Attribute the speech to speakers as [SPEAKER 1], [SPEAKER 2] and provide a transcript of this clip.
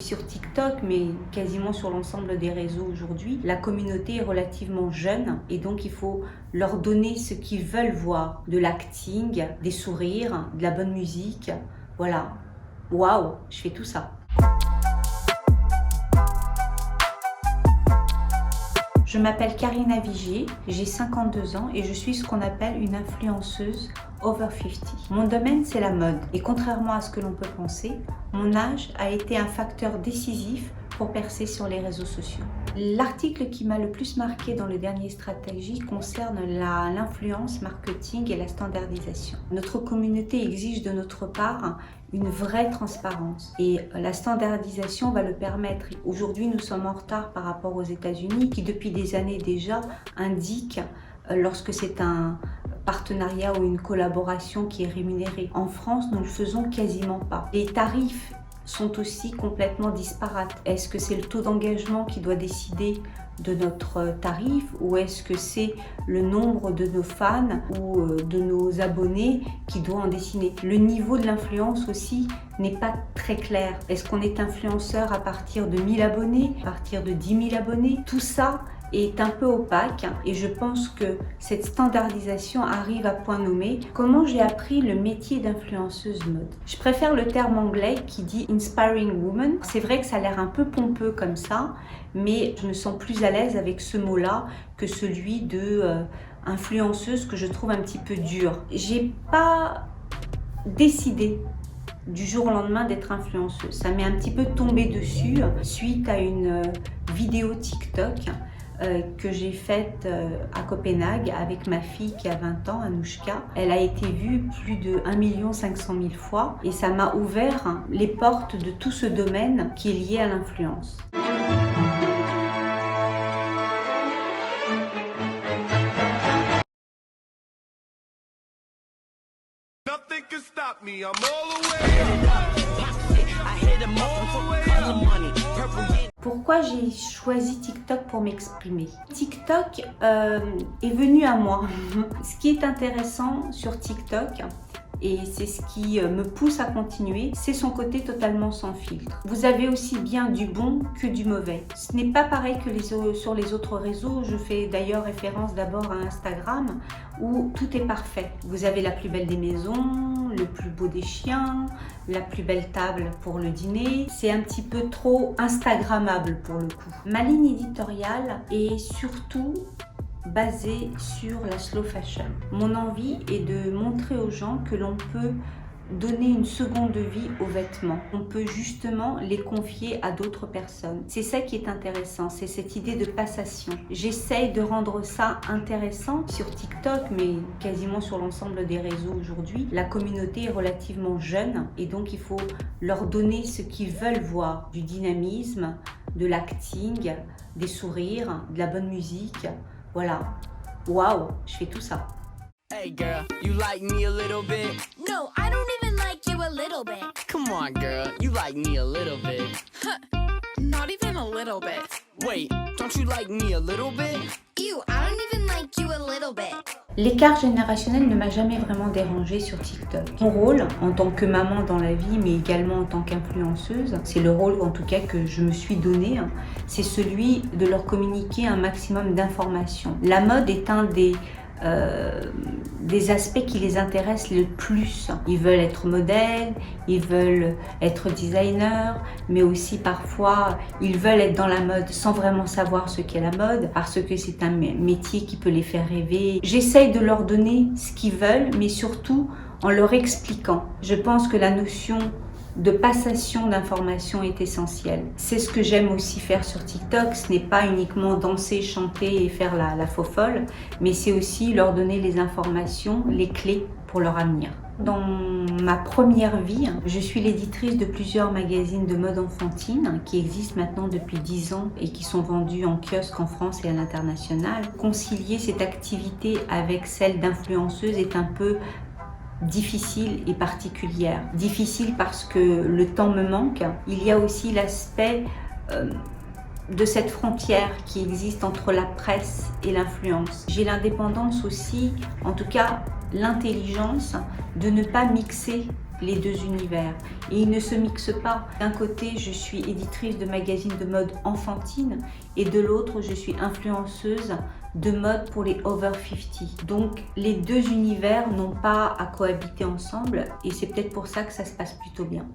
[SPEAKER 1] Sur TikTok, mais quasiment sur l'ensemble des réseaux aujourd'hui, la communauté est relativement jeune et donc il faut leur donner ce qu'ils veulent voir. De l'acting, des sourires, de la bonne musique. Voilà. Waouh, je fais tout ça. Je m'appelle Karina Vigier, j'ai 52 ans et je suis ce qu'on appelle une influenceuse over 50. Mon domaine, c'est la mode. Et contrairement à ce que l'on peut penser, mon âge a été un facteur décisif pour percer sur les réseaux sociaux. L'article qui m'a le plus marqué dans le dernier stratégie concerne l'influence marketing et la standardisation. Notre communauté exige de notre part une vraie transparence et la standardisation va le permettre. Aujourd'hui, nous sommes en retard par rapport aux États-Unis qui depuis des années déjà indiquent lorsque c'est un partenariat ou une collaboration qui est rémunérée. En France, nous ne le faisons quasiment pas. Les tarifs sont aussi complètement disparates. Est-ce que c'est le taux d'engagement qui doit décider de notre tarif ou est-ce que c'est le nombre de nos fans ou de nos abonnés qui doit en décider? Le niveau de l'influence aussi n'est pas très clair. Est-ce qu'on est influenceur à partir de 1000 abonnés, à partir de 10 000 abonnés? Tout ça est un peu opaque et je pense que cette standardisation arrive à point nommé. Comment j'ai appris le métier d'influenceuse mode? Je préfère le terme anglais qui dit Inspiring Woman. C'est vrai que ça a l'air un peu pompeux comme ça, mais je me sens plus à l'aise avec ce mot-là que celui de influenceuse que je trouve un petit peu dur. J'ai pas décidé du jour au lendemain d'être influenceuse. Ça m'est un petit peu tombé dessus suite à une vidéo TikTok que j'ai faite à Copenhague avec ma fille qui a 20 ans, Anouchka. Elle a été vue plus de 1 500 000 fois et ça m'a ouvert les portes de tout ce domaine qui est lié à l'influence.
[SPEAKER 2] Nothing can stop me. I'm all the way up.
[SPEAKER 1] Pourquoi j'ai choisi TikTok pour m'exprimer? TikTok est venu à moi. Ce qui est intéressant sur TikTok, et c'est ce qui me pousse à continuer, c'est son côté totalement sans filtre. Vous avez aussi bien du bon que du mauvais. Ce n'est pas pareil que sur les autres réseaux. Je fais d'ailleurs référence d'abord à Instagram où tout est parfait. Vous avez la plus belle des maisons, le plus beau des chiens, la plus belle table pour le dîner. C'est un petit peu trop instagrammable pour le coup. Ma ligne éditoriale est surtout basée sur la slow fashion. Mon envie est de montrer aux gens que l'on peut donner une seconde vie aux vêtements. On peut justement les confier à d'autres personnes. C'est ça qui est intéressant, c'est cette idée de passation. J'essaye de rendre ça intéressant sur TikTok, mais quasiment sur l'ensemble des réseaux aujourd'hui. La communauté est relativement jeune et donc il faut leur donner ce qu'ils veulent voir. Du dynamisme, de l'acting, des sourires, de la bonne musique. Voilà. Waouh, je fais tout ça.
[SPEAKER 3] Hey girl, you like me a little bit?
[SPEAKER 4] No, I don't even like you a little bit.
[SPEAKER 3] Come on girl, you like me a little bit.
[SPEAKER 4] Not even a little bit.
[SPEAKER 3] Wait, don't you like me a little bit?
[SPEAKER 4] Ew, I don't even like you a little bit.
[SPEAKER 1] L'écart générationnel ne m'a jamais vraiment dérangée sur TikTok. Mon rôle en tant que maman dans la vie, mais également en tant qu'influenceuse, c'est le rôle en tout cas que je me suis donné, c'est celui de leur communiquer un maximum d'informations. La mode est un des aspects qui les intéressent le plus. Ils veulent être modèles, ils veulent être designers, mais aussi parfois ils veulent être dans la mode sans vraiment savoir ce qu'est la mode, parce que c'est un métier qui peut les faire rêver. J'essaye de leur donner ce qu'ils veulent, mais surtout en leur expliquant. Je pense que la notion de passation d'informations est essentielle. C'est ce que j'aime aussi faire sur TikTok. Ce n'est pas uniquement danser, chanter et faire la faux folle, mais c'est aussi leur donner les informations, les clés pour leur avenir. Dans ma première vie, je suis l'éditrice de plusieurs magazines de mode enfantine qui existent maintenant depuis 10 ans et qui sont vendus en kiosque en France et à l'international. Concilier cette activité avec celle d'influenceuse est un peu difficile et particulière. Difficile parce que le temps me manque. Il y a aussi l'aspect de cette frontière qui existe entre la presse et l'influence. J'ai l'indépendance aussi, en tout cas l'intelligence de ne pas mixer les deux univers et ils ne se mixent pas. D'un côté, je suis éditrice de magazines de mode enfantine et de l'autre, je suis influenceuse de mode pour les over 50. Donc les deux univers n'ont pas à cohabiter ensemble et c'est peut-être pour ça que ça se passe plutôt bien.